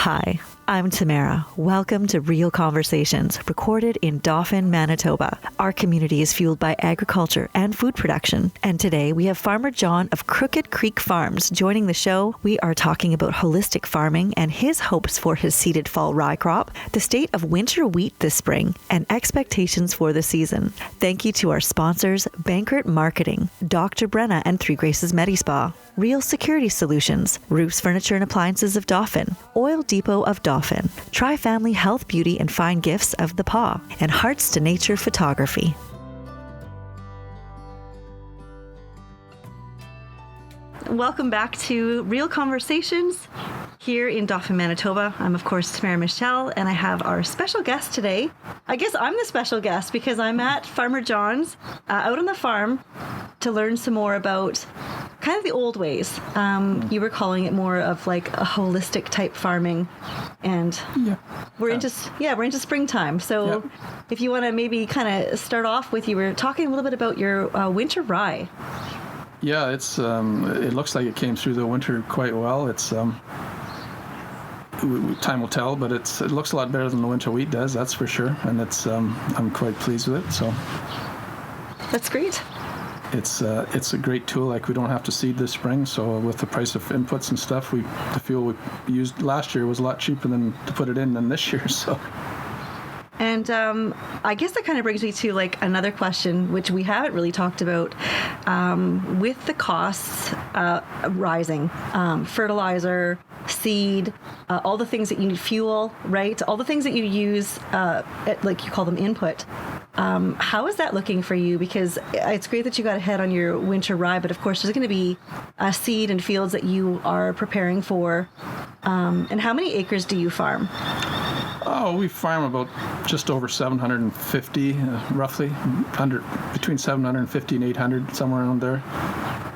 Hi, I'm Tamara. Welcome to Real Conversations, recorded in Dauphin, Manitoba. Our community is fueled by agriculture and food production. And today we have Farmer John of Crooked Creek Farms joining the show. We are talking about holistic farming and his hopes for his seeded fall rye crop, the state of winter wheat this spring, and expectations for the season. Thank you to our sponsors, Bankert Marketing, Dr. Brenna and Three Graces Medispa, Riehl Security Solutions, Roofs, Furniture and Appliances of Dauphin, Oil Depot of Dauphin, Tri-Family Health, Beauty and Fine Gifts of the Paw, and Hearts to Nature Photography. Welcome back to Real Conversations here in Dauphin, Manitoba. I'm, of course, Tamara Michelle, and I have our special guest today. I guess I'm the special guest because I'm at Farmer John's out on the farm to learn some more about kind of the old ways. You were calling it more of like a holistic type farming, and we're into springtime. So if you want to maybe kind of start off with, you were talking a little bit about your winter rye. Yeah, it's it looks like it came through the winter quite well. It's time will tell, but it looks a lot better than the winter wheat does, that's for sure. And it's I'm quite pleased with it. So that's great. It's a great tool. Like, we don't have to seed this spring, so with the price of inputs and stuff, the fuel we used last year was a lot cheaper than to put it in than this year. So. And I guess that kind of brings me to like another question, which we haven't really talked about, with the costs rising, fertilizer, seed, all the things that you need, fuel, right? All the things that you use, like you call them input. How is that looking for you? Because it's great that you got ahead on your winter rye, but of course there's going to be seed and fields that you are preparing for. And how many acres do you farm? Oh, we farm about just over 750, roughly, between 750 and 800, somewhere around there.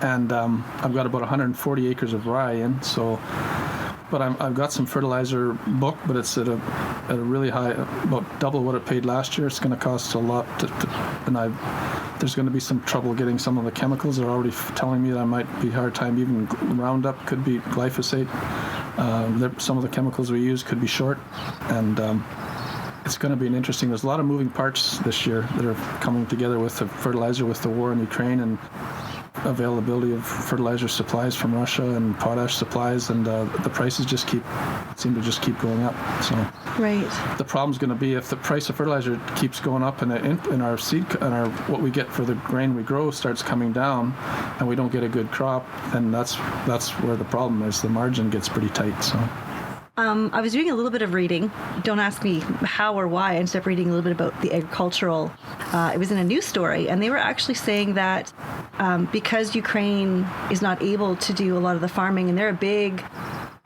And I've got about 140 acres of rye in, so. But I've got some fertilizer booked, but it's at a really high, about double what it paid last year. It's going to cost a lot, there's going to be some trouble getting some of the chemicals. They're already telling me that I might be hard time. Even Roundup, could be glyphosate. Some of the chemicals we use could be short, and it's going to be there's a lot of moving parts this year that are coming together with the fertilizer, with the war in Ukraine, and availability of fertilizer supplies from Russia and potash supplies, and the prices seem to just keep going up. So right. The problem's going to be if the price of fertilizer keeps going up and our seed and what we get for the grain we grow starts coming down, and we don't get a good crop, then that's where the problem is. The margin gets pretty tight. So. I was doing a little bit of reading. Don't ask me how or why. I ended up reading a little bit about the agricultural. It was in a news story, and they were actually saying that because Ukraine is not able to do a lot of the farming, and they're a big,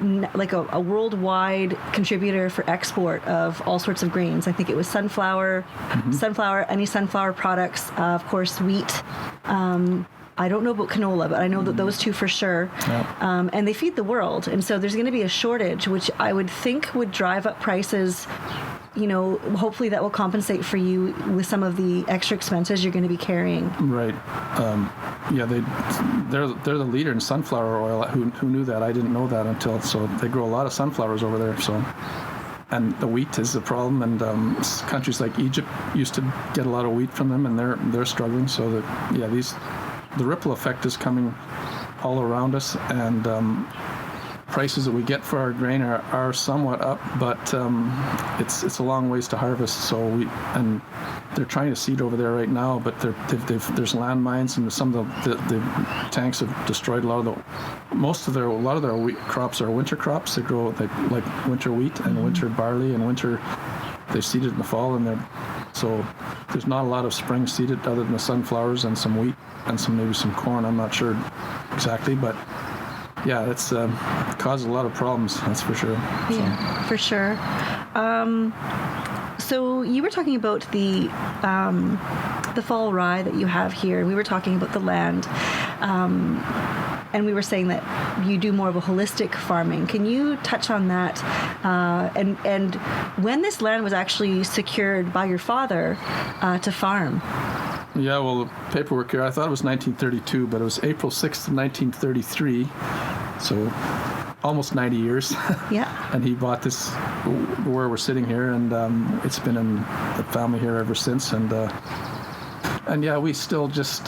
like a worldwide contributor for export of all sorts of grains. I think it was sunflower, any sunflower products, of course, wheat. I don't know about canola, but I know that those two for sure. Yeah. And they feed the world. And so there's going to be a shortage, which I would think would drive up prices. You know, hopefully that will compensate for you with some of the extra expenses you're going to be carrying. Right. They're the leader in sunflower oil. Who knew that? I didn't know that so they grow a lot of sunflowers over there. So. And the wheat is the problem, and countries like Egypt used to get a lot of wheat from them, and they're struggling. So the ripple effect is coming all around us, and prices that we get for our grain are somewhat up, but it's a long ways to harvest. So they're trying to seed over there right now, but there's landmines, and some of the tanks have destroyed a lot of their wheat crops are winter crops. They grow like winter wheat and winter barley, and they seed it in the fall, and so there's not a lot of spring seeded other than the sunflowers and some wheat and maybe some corn. I'm not sure exactly, but yeah, it's caused a lot of problems, that's for sure. Yeah, for sure. So you were talking about the fall rye that you have here. We were talking about the land, and we were saying that you do more of a holistic farming. Can you touch on that? And when this land was actually secured by your father to farm? Yeah, well, the paperwork here, I thought it was 1932, but it was April 6th of 1933, so almost 90 years. Yeah. and he bought this where we're sitting here, and it's been in the family here ever since. And yeah, we still just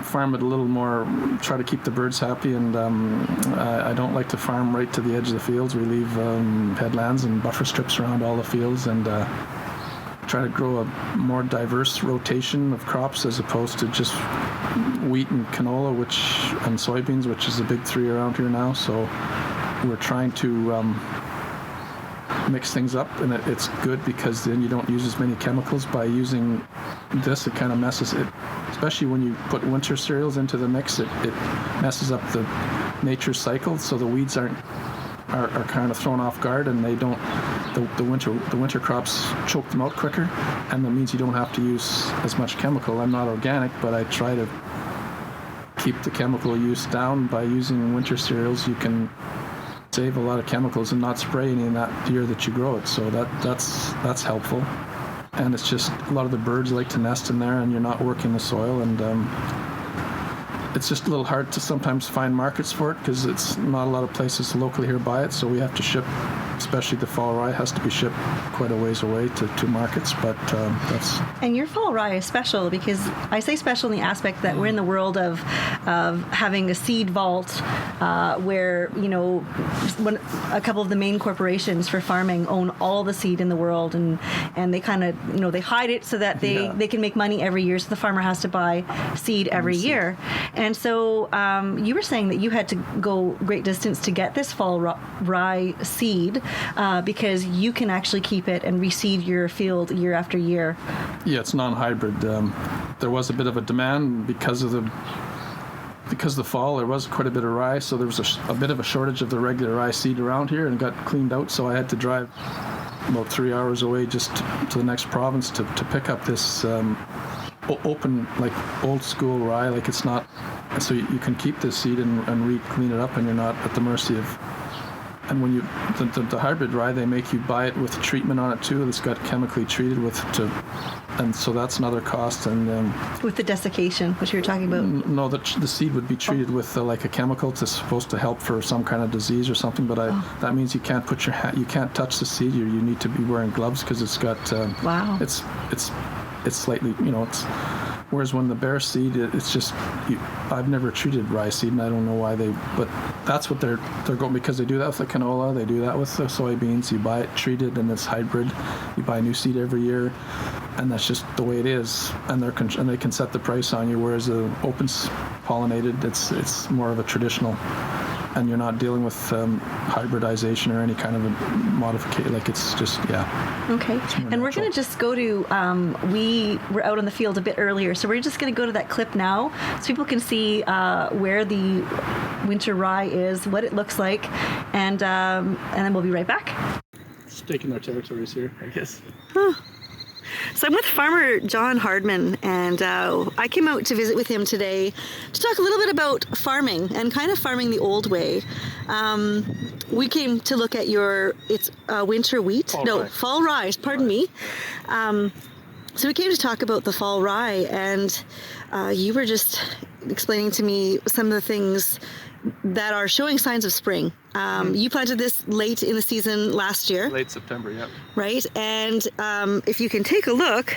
farm it a little more, try to keep the birds happy, and I don't like to farm right to the edge of the fields. We leave headlands and buffer strips around all the fields, and try to grow a more diverse rotation of crops as opposed to just wheat and canola and soybeans, which is the big three around here now. So we're trying to mix things up, and it's good because then you don't use as many chemicals. By using this, it kind of messes it, especially when you put winter cereals into the mix, it messes up the nature's cycle, so the weeds are kind of thrown off guard, and they don't, the winter crops choke them out quicker, and that means you don't have to use as much chemical. I'm not organic, but I try to keep the chemical use down. By using winter cereals, you can save a lot of chemicals and not spray any in that year that you grow it, so that's helpful. And it's just a lot of the birds like to nest in there, and you're not working the soil, and it's just a little hard to sometimes find markets for it because it's not a lot of places locally here buy it, so we have to ship, especially the fall rye has to be shipped quite a ways away to markets, but that's... And your fall rye is special because I say special in the aspect that we're in the world of having a seed vault where, you know, a couple of the main corporations for farming own all the seed in the world, and they kind of, you know, they hide it so that they can make money every year, so the farmer has to buy seed every year. And so you were saying that you had to go great distance to get this fall rye seed because you can actually keep it and reseed your field year after year. Yeah, it's non-hybrid. There was a bit of a demand because of the fall. There was quite a bit of rye, so there was a bit of a shortage of the regular rye seed around here, and it got cleaned out, so I had to drive about 3 hours away just to the next province to pick up this open, like old school rye. Like, it's not, so you can keep this seed and re-clean it up, and you're not at the mercy of. And when the hybrid rye, they make you buy it with treatment on it too. It's got chemically treated and so that's another cost. And with the desiccation, which you were talking about. No, the seed would be treated with like a chemical that's supposed to help for some kind of disease or something. But that means you can't put you can't touch the seed. You need to be wearing gloves because it's got. Wow. It's slightly, you know, it's. Whereas when the bare seed, it's just, I've never treated rye seed, and I don't know why but that's what they're going, because they do that with the canola, they do that with the soybeans. You buy it treated, and it's hybrid. You buy new seed every year, and that's just the way it is. And they can set the price on you. Whereas the open pollinated, it's more of a traditional, and you're not dealing with hybridization or any kind of a modification. Like, it's just, Okay. And we're going to just go to, we were out on the field a bit earlier, so we're just going to go to that clip now so people can see where the winter rye is, what it looks like, and then we'll be right back. Staking our territories here, I guess. So I'm with farmer John Hardman, and I came out to visit with him today to talk a little bit about farming and kind of farming the old way. We came to look at it's winter wheat. Fall rye, pardon me. So we came to talk about the fall rye, and you were just explaining to me some of the things that are showing signs of spring. You planted this late in the season last year. Late September, yeah. Right, and if you can take a look,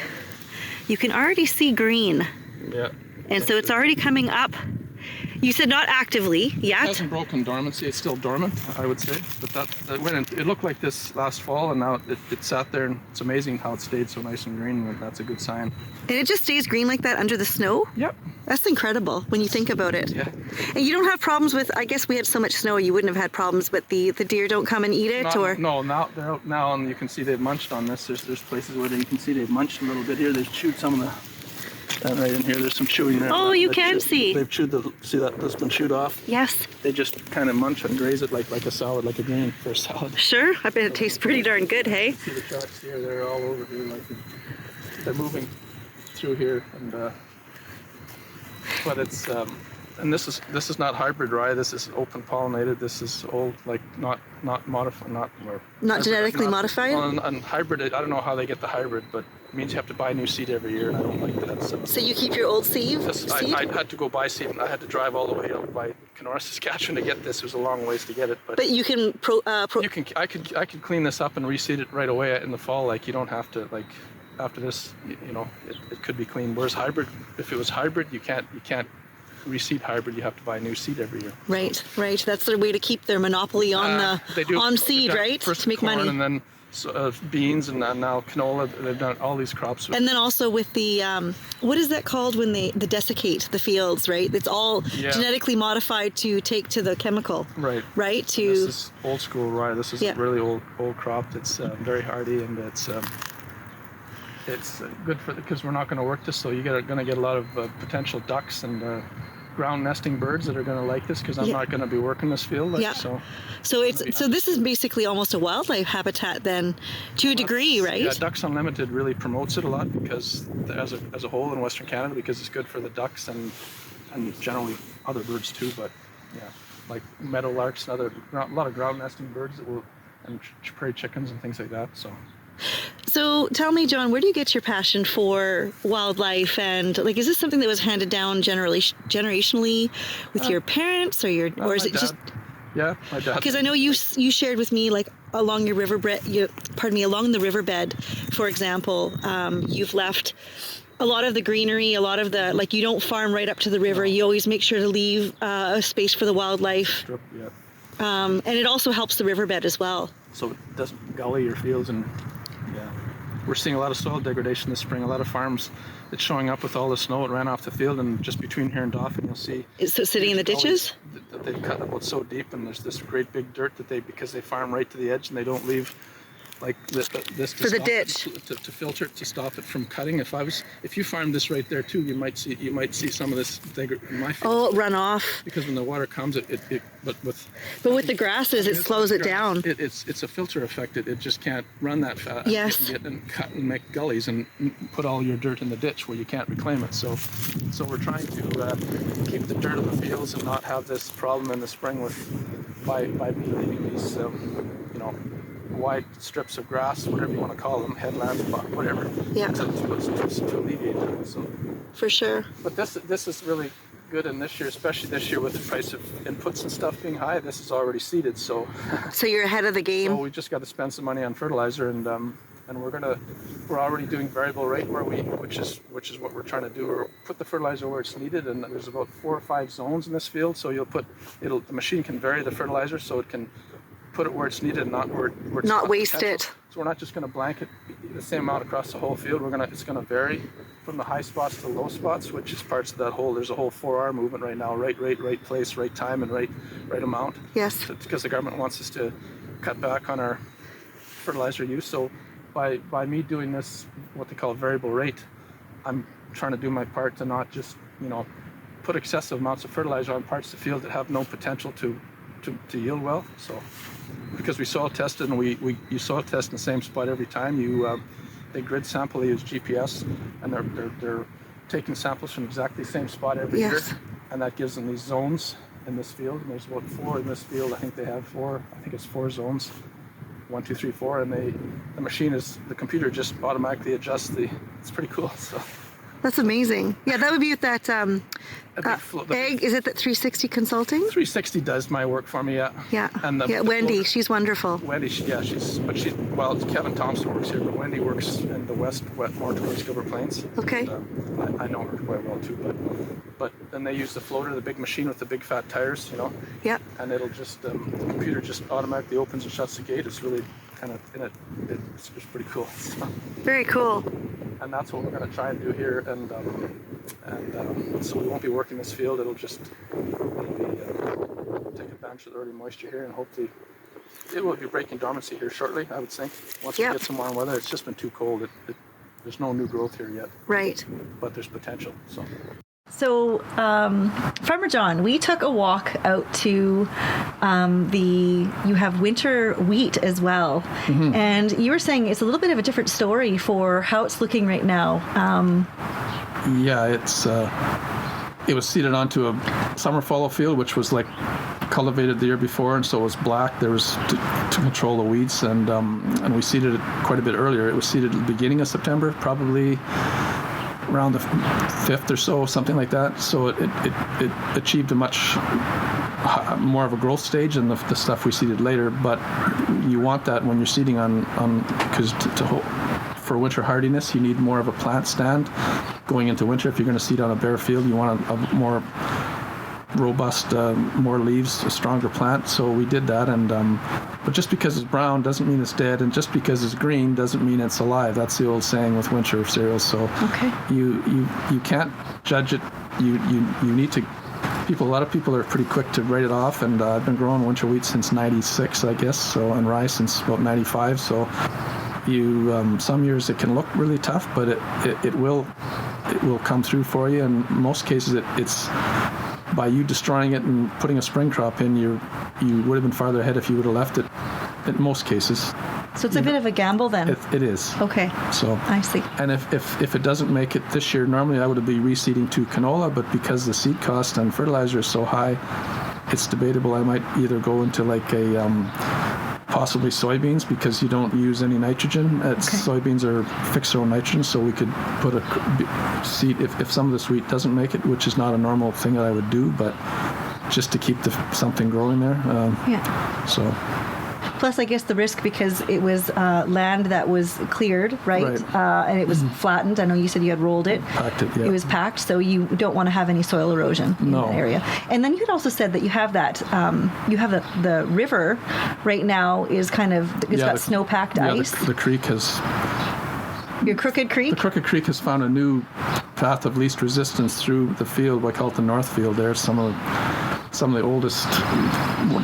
you can already see green. Yeah. And so it's already coming up. You said not actively yet. It hasn't broken dormancy. It's still dormant, I would say. But it looked like this last fall, and now it sat there, and it's amazing how it stayed so nice and green. And that's a good sign. And it just stays green like that under the snow? Yep. That's incredible when you think about it. Yeah. And you don't have problems with, I guess we had so much snow you wouldn't have had problems, but the deer don't come and eat it? No, now they're out now, and you can see they've munched on this. There's places where you can see they've munched a little bit here. They've chewed some of the... And right in here, there's some chewing there. Oh, you can see. They've chewed see that that's been chewed off? Yes. They just kind of munch and graze it like a salad, like a green for a salad. Sure, I bet it tastes pretty darn good, hey? You see the tracks here, they're all over here, they're moving through here, and but it's and this is not hybrid rye. This is open pollinated. This is old, like not modified, not genetically modified. Well, and hybrid, I don't know how they get the hybrid, but It means you have to buy new seed every year, and I don't like that. So you keep your old seed? I had to go buy seed, and I had to drive all the way out by Kenora, Saskatchewan to get this. It was a long ways to get it, but you can I could clean this up and reseed it right away in the fall. Like, you don't have to, like, after this, you know, it could be clean. Whereas hybrid, if it was hybrid, you can't reseed hybrid. You have to buy new seed every year. Right. That's their way to keep their monopoly on seed, right? First to make corn, money. and then beans, and now canola. They've done all these crops. And then also with the what is that called when they desiccate the fields, right? It's all genetically modified to take to the chemical. Right. This is old school rye. This is a really old crop. It's very hardy, and it's good because we're not going to work this. So you're going to get a lot of potential ducks and ground nesting birds that are going to like this, because I'm not going to be working this field. So this is basically almost a wildlife habitat then, to a degree, right? Yeah, Ducks Unlimited really promotes it a lot, because as a whole in Western Canada, because it's good for the ducks and generally other birds too. But like meadowlarks and a lot of ground nesting birds and prairie chickens and things like that. So tell me, John, where do you get your passion for wildlife? And like, is this something that was handed down generationally with your parents, or is it just? Yeah, my dad. Because I know you shared with me, like, along the riverbed, for example, you've left a lot of the greenery, a lot of the, like, you don't farm right up to the river. You always make sure to leave a space for the wildlife. And it also helps the riverbed as well. So it doesn't gully your fields. And we're seeing a lot of soil degradation this spring. A lot of farms, it's showing up with all the snow. It ran off the field, and just between here and Dauphin, you'll see. Is it sitting in the ditches? That they've cut about so deep, and there's this great big dirt because they farm right to the edge, and they don't leave like this for the ditch to filter it, to stop it from cutting. If you farmed this right there too, you might see some of this in my field. Oh, run off. Because when the water comes, but with the grasses, it slows it down. It's a filter effect. It just can't run that fast. Yes. And cut and make gullies and put all your dirt in the ditch where you can't reclaim it. So we're trying to keep the dirt in the fields and not have this problem in the spring by leaving these wide strips of grass, whatever you want to call them, headlands, whatever. Yeah. To alleviate that. So. For sure. But this is really good in this year, especially this year with the price of inputs and stuff being high. This is already seeded, so. So you're ahead of the game. So we just got to spend some money on fertilizer, and we're already doing variable rate which is what we're trying to do. Or put the fertilizer where it's needed, and there's about 4 or 5 zones in this field. So the machine can vary the fertilizer, so it can put it where it's needed, and not where it's not waste it. So we're not just going to blanket the same amount across the whole field. It's going to vary from the high spots to the low spots, which is parts of that whole. There's a whole 4R movement right now: right rate, right place, right time, and right amount. Yes. Because the government wants us to cut back on our fertilizer use. So by me doing this, what they call variable rate, I'm trying to do my part to not just put excessive amounts of fertilizer on parts of the field that have no potential to yield well. So because we soil tested, and you soil test in the same spot every time, they grid sample, they use GPS, and they're taking samples from exactly the same spot every year, and that gives them these zones in this field. And there's about 4 in this field. I think it's 4 zones, 1, 2, 3, 4, and the computer just automatically adjusts it's pretty cool. So that's amazing. Yeah, that would be with that egg. Is it that 360 Consulting? 360 does my work for me, yeah. Yeah. And Wendy, she's wonderful. Wendy, Kevin Thompson works here, but Wendy works in the west, more towards Gilbert Plains. Okay. And, I know her quite well too, but then they use the floater, the big machine with the big fat tires, Yeah. And it'll just the computer just automatically opens and shuts the gate. It's really kind of it's pretty cool. So. Very cool. And that's what we're going to try and do here, and so we won't be working this field. It'll be take advantage of the early moisture here, and hopefully it will be breaking dormancy here shortly, I would think. Once we get some warm weather. It's just been too cold. There's no new growth here yet. Right. But there's potential. So, Farmer John, we took a walk out to you have winter wheat as well. Mm-hmm. And you were saying it's a little bit of a different story for how it's looking right now. Yeah, it was seeded onto a summer fallow field, which was like cultivated the year before, and so it was black. There was to control the weeds, and we seeded it quite a bit earlier. It was seeded at the beginning of September, probably around the 5th or so, something like that. So it achieved a much more of a growth stage than the stuff we seeded later. But you want that when you're seeding on because for winter hardiness, you need more of a plant stand going into winter. If you're going to seed on a bare field, you want a more robust, more leaves, a stronger plant. So we did that, and but just because it's brown doesn't mean it's dead, and just because it's green doesn't mean it's alive. That's the old saying with winter cereals. So you can't judge it. You need to. A lot of people are pretty quick to write it off, and I've been growing winter wheat since '96, I guess. So and rye since about '95. So some years it can look really tough, but it will come through for you. In most cases, it's by you destroying it and putting a spring crop in, you would have been farther ahead if you would have left it. In most cases. So it's a bit of a gamble then. It is. Okay. So I see. And if it doesn't make it this year, normally I would be reseeding to canola, but because the seed cost and fertilizer is so high, it's debatable. I might either go into like a possibly soybeans, because you don't use any nitrogen. Soybeans are fix their own nitrogen, so we could put a seed if some of this wheat doesn't make it, which is not a normal thing that I would do, but just to keep something growing there. So. Plus, I guess the risk, because it was land that was cleared, right? And it was flattened. I know you said you had rolled it. Packed it, yeah. It was packed, so you don't want to have any soil erosion in that area. And then you had also said that you have that, you have the river right now is kind of, it's got snow-packed ice. The creek has... Your Crooked Creek? The Crooked Creek has found a new path of least resistance through the field. I call it the North Field there. Some of the oldest,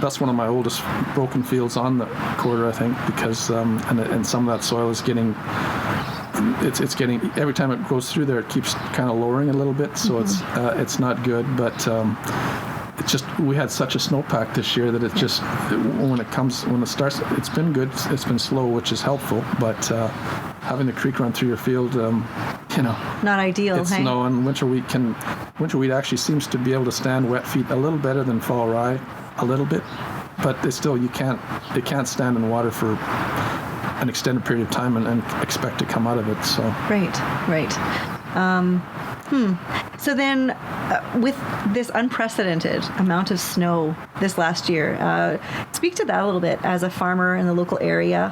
that's one of my oldest broken fields on the quarter, I think, because and some of that soil is getting, it's getting, every time it goes through there, it keeps kind of lowering a little bit, so it's not good, but it's just, we had such a snowpack this year that it just, when it starts, it's been good, it's been slow, which is helpful, but having the creek run through your field, not ideal. It's no, and winter wheat actually seems to be able to stand wet feet a little better than fall rye, a little bit, but it can't stand in water for an extended period of time and expect to come out of it. So right. So then, with this unprecedented amount of snow this last year, speak to that a little bit as a farmer in the local area.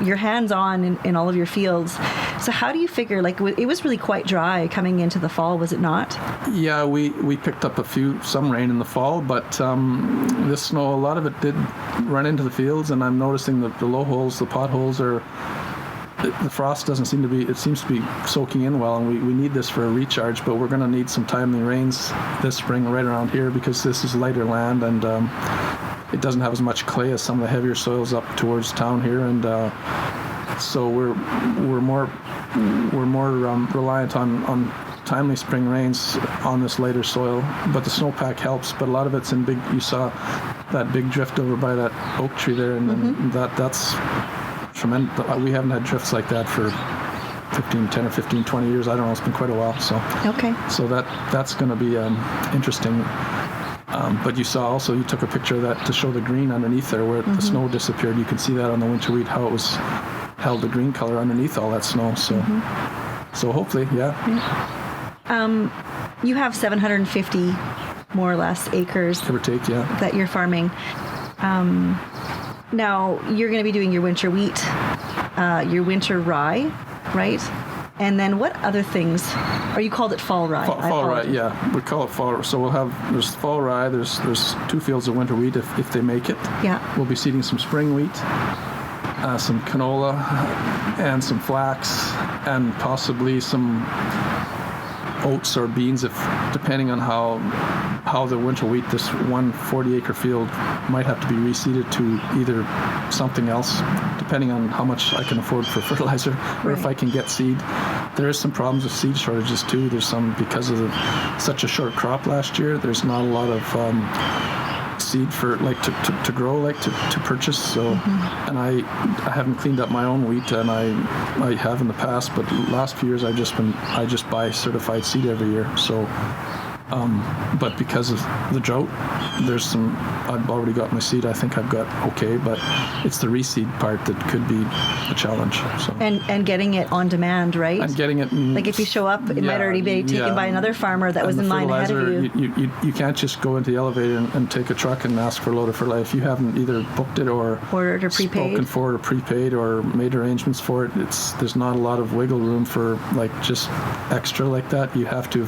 You're hands-on in all of your fields. So how do you figure, like, it was really quite dry coming into the fall, was it not? Yeah, we picked up some rain in the fall, but this snow, a lot of it did run into the fields, and I'm noticing that the low holes, the potholes the frost doesn't seem to be, it seems to be soaking in well, and we need this for a recharge, but we're going to need some timely rains this spring right around here, because this is lighter land, and it doesn't have as much clay as some of the heavier soils up towards town here, and so we're more reliant on timely spring rains on this lighter soil, but the snowpack helps, but a lot of it's in big, you saw that big drift over by that oak tree there, and that's tremendous. We haven't had drifts like that for 10 or 15, 20 years. I don't know. It's been quite a while. So So that's going to be interesting. But you saw also, you took a picture of that to show the green underneath there where the snow disappeared. You can see that on the winter wheat, how it was held the green color underneath all that snow. So so hopefully, you have 750 more or less acres, give or take, that you're farming. Now, you're going to be doing your winter wheat, your winter rye, right? And then what other things? Or you called it fall rye? Fall rye, yeah. We call it fall. So there's fall rye, there's 2 fields of winter wheat if they make it. Yeah. We'll be seeding some spring wheat, some canola, and some flax, and possibly some oats or beans, depending on how the winter wheat, this 140-acre field, might have to be reseeded to either something else, depending on how much I can afford for fertilizer, or if I can get seed. There is some problems with seed shortages too. There's some, because of such a short crop last year, there's not a lot of seed for to grow, to purchase. So and I haven't cleaned up my own wheat, and I have in the past, but the last few years I just buy certified seed every year. So But because of the drought, there's some. I've already got my seed. I think I've got okay, but it's the reseed part that could be a challenge. So. And getting it on demand, right? And getting it. Like if you show up, it might already be taken by another farmer that was in line ahead of you. You can't just go into the elevator and take a truck and ask for a load of fertilizer. If you haven't either booked it or ordered or prepaid, spoken for it or prepaid or made arrangements for it, there's not a lot of wiggle room for like just extra like that. You have to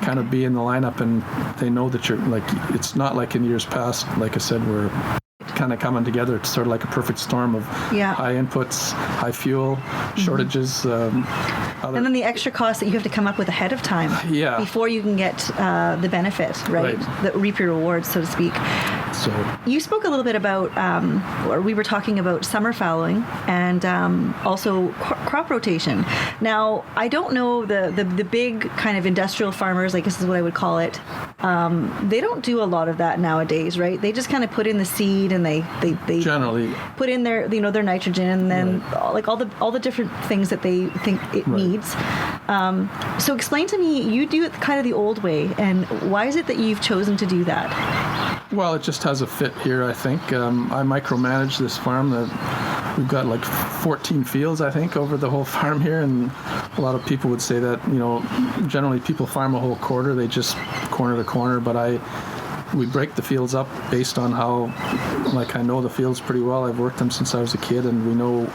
kind of be in the lineup, and they know that you're like. It's not like in years past, like I said, we're kind of coming together. It's sort of like a perfect storm of high inputs, high fuel, shortages. And then the extra costs that you have to come up with ahead of time before you can get the benefit, right? The reap your rewards, so to speak. So you spoke a little bit about, or we were talking about summer fallowing and also crop rotation. Now, I don't know the big kind of industrial farmers, like this is what I would call it. They don't do a lot of that nowadays, right? They just kind of put in the seed and they generally put in their their nitrogen and then like all the different things that they think it needs. So explain to me, you do it kind of the old way, and why is it that you've chosen to do that? Well, it just has a fit here, I think. I micromanage this farm. We've got like 14 fields, I think, over the whole farm here, and a lot of people would say that, generally people farm a whole quarter, they just corner to corner, but we break the fields up based on how, like, I know the fields pretty well. I've worked them since I was a kid, and we know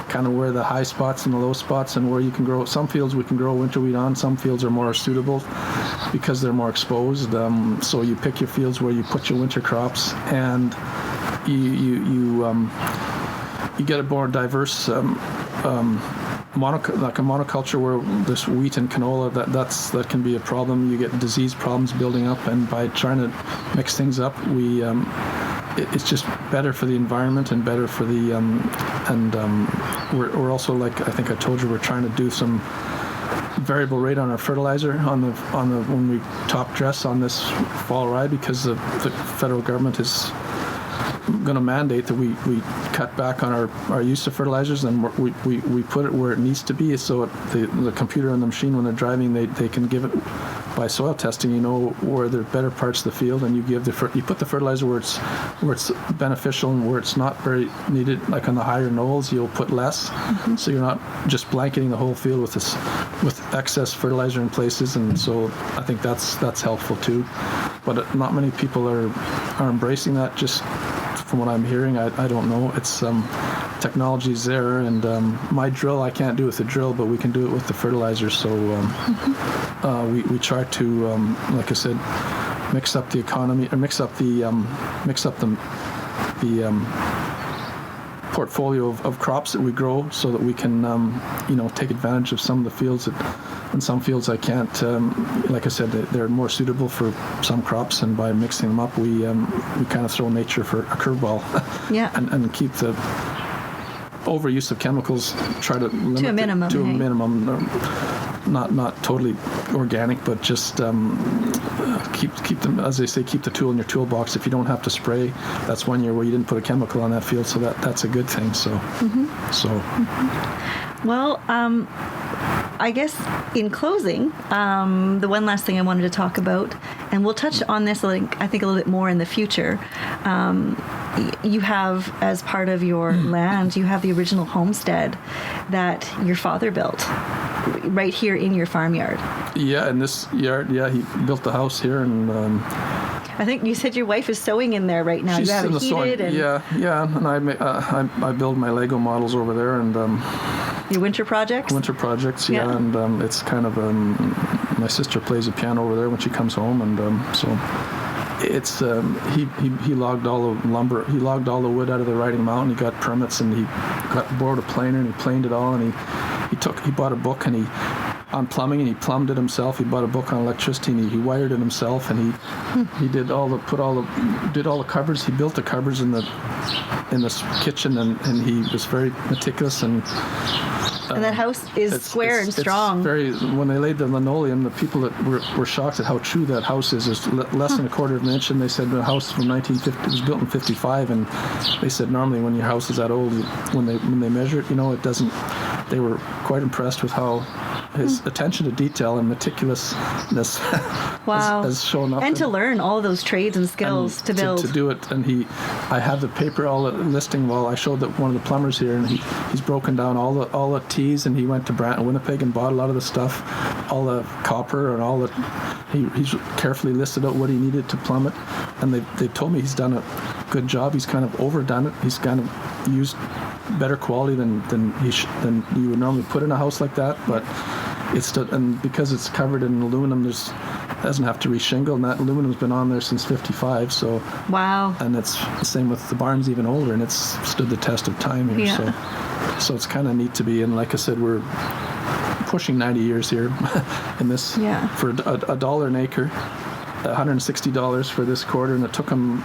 kind of where the high spots and the low spots and where you can grow. Some fields we can grow winter wheat on. Some fields are more suitable because they're more exposed. So you pick your fields where you put your winter crops, and you get a more diverse monoculture where there's wheat and canola. That can be a problem. You get disease problems building up, and by trying to mix things up, it's just better for the environment and better for the we're also, like I think I told you, we're trying to do some variable rate on our fertilizer on the when we top dress on this fall ride, because the federal government is going to mandate that we cut back on our use of fertilizers, and we put it where it needs to be, so the computer and the machine, when they're driving, they can give it by soil testing, where there are better parts of the field, and you put the fertilizer where it's beneficial, and where it's not very needed, like on the higher knolls, you'll put less, so you're not just blanketing the whole field with excess fertilizer in places, and so I think that's helpful too. But not many people are embracing that. Just from what I'm hearing, I don't know. It's technology's there, and my drill I can't do with the drill, but we can do it with the fertilizer. So we try to, like I said, mix up the economy, or mix up the portfolio of crops that we grow, so that we can take advantage of some of the fields in some fields I can't. Like I said, they're more suitable for some crops, and by mixing them up, we kind of throw nature for a curveball. and keep the overuse of chemicals, try to limit to a minimum. A minimum. Not totally organic, but just keep them, as they say, keep the tool in your toolbox. If you don't have to spray, that's 1 year where you didn't put a chemical on that field, so that's a good thing. So, Well, I guess in closing, the one last thing I wanted to talk about, and we'll touch on this, I think, a little bit more in the future. You have, as part of your land, you have the original homestead that your father built right here in your farmyard. Yeah, in this yard. Yeah, he built the house here, and I think you said your wife is sewing in there right now. She's you have it heated. And yeah, and I build my Lego models over there, and your winter projects. Yeah. And it's kind of my sister plays the piano over there when she comes home, and so it's he logged all the lumber, he logged all the wood out of the Riding Mountain. He got permits, and he borrowed a planer, and he planed it all, and he bought a book, and on plumbing, and he plumbed it himself. He bought a book on electricity, and he wired it himself, and he did all the cupboards. He built the cupboards in the kitchen, and he was very meticulous, and that house is square and strong. When they laid the linoleum, the people that were shocked at how true that house is. It's less than a quarter of an inch, and they said the house from 1950 was built in 55, and they said normally when your house is that old, when they measure it, it doesn't. They were quite impressed with how his attention to detail and meticulousness Wow. has shown up. And to learn all of those trades and skills to build. To do it. And I have the paper, all the listing. Well, I showed that one of the plumbers here, and he's broken down all the T's, and he went to Winnipeg and bought a lot of the stuff, all the copper and all the. He's carefully listed out what he needed to plumb it, and they told me he's done a good job. He's kind of overdone it. He's kind of used better quality than you would normally put in a house like that, but and because it's covered in aluminum, doesn't have to reshingle, and that aluminum's been on there since 55. So wow. And it's the same with the barn's even older, and it's stood the test of time here. Yeah. So it's kind of neat to be. And like I said, we're pushing 90 years here in this. Yeah. For a dollar an acre, $160 for this quarter, and it took them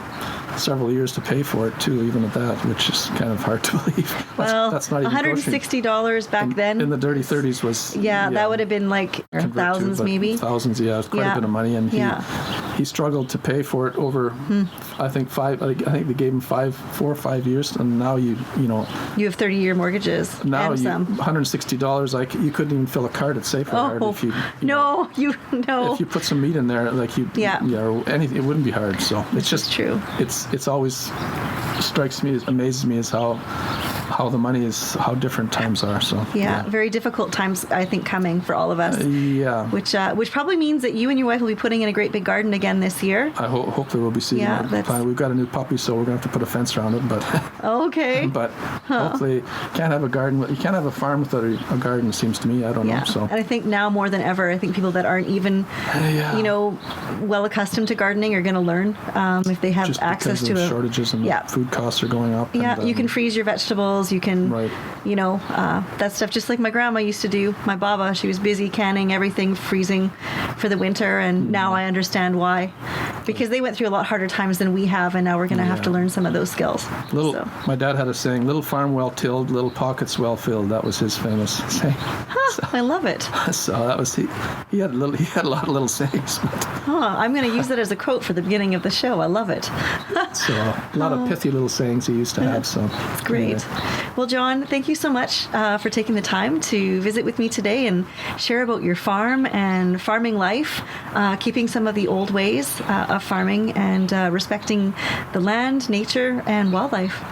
several years to pay for it too, even at that, which is kind of hard to believe. That's not even $160 back then in the dirty 30s was that would have been like thousands, maybe thousands. Yeah, it's quite a bit of money, and he struggled to pay for it over I think they gave him 4 or 5 years, and now you have 30-year mortgages now. And some. $160, like you couldn't even fill a cart at Safeway hard if you if you put some meat in there, like or anything, it wouldn't be hard. So it's just true. It's always amazes me is how the money is, how different times are. So very difficult times, I think, coming for all of us. Which probably means that you and your wife will be putting in a great big garden again this year. I hopefully we'll be seeing it. We've got a new puppy, so we're gonna have to put a fence around it. But okay. But hopefully, you can't have a garden. You can't have a farm without a garden. It seems to me. I don't know. So and I think now more than ever, I think people that aren't even well accustomed to gardening are going to learn if they have just access to shortages and food costs are going up. Yeah, and, you can freeze your vegetables. You can, that stuff. Just like my grandma used to do. My baba, she was busy canning everything, freezing for the winter, and now I understand why. Because they went through a lot harder times than we have, and now we're going to have to learn some of those skills. My dad had a saying: "Little farm well tilled, little pockets well filled." That was his famous saying. I love it. So that was he had a lot of little sayings. I'm going to use that as a quote for the beginning of the show. I love it. So a lot of pithy little sayings he used to have. So it's great. Anyway. Well, John, thank you so much for taking the time to visit with me today and share about your farm and farming life, keeping some of the old ways of farming and respecting the land, nature, and wildlife.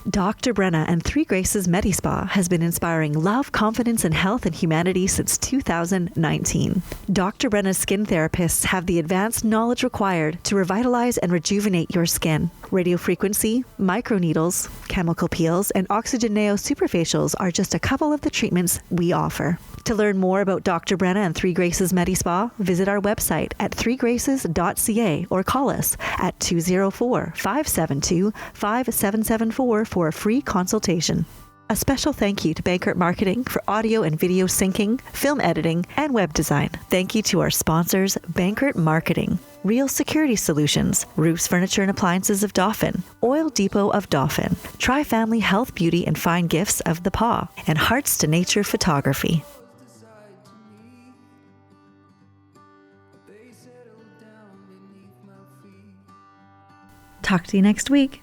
Dr. Brenna and Three Graces Medispa has been inspiring love, confidence, and health and humanity since 2019. Dr. Brenna's skin therapists have the advanced knowledge required to revitalize and rejuvenate your skin. Radiofrequency, microneedles, chemical peels, and oxygen neo superfacials are just a couple of the treatments we offer. To learn more about Dr. Brenna and Three Graces Medispa, visit our website at threegraces.ca or call us at 204-572-5774 for a free consultation. A special thank you to Bankert Marketing for audio and video syncing, film editing, and web design. Thank you to our sponsors, Bankert Marketing, Riehl Security Solutions, Roofs, Furniture, and Appliances of Dauphin, Oil Depot of Dauphin, Tri-Family Health, Beauty, and Fine Gifts of the Paw, and Hearts to Nature Photography. Talk to you next week.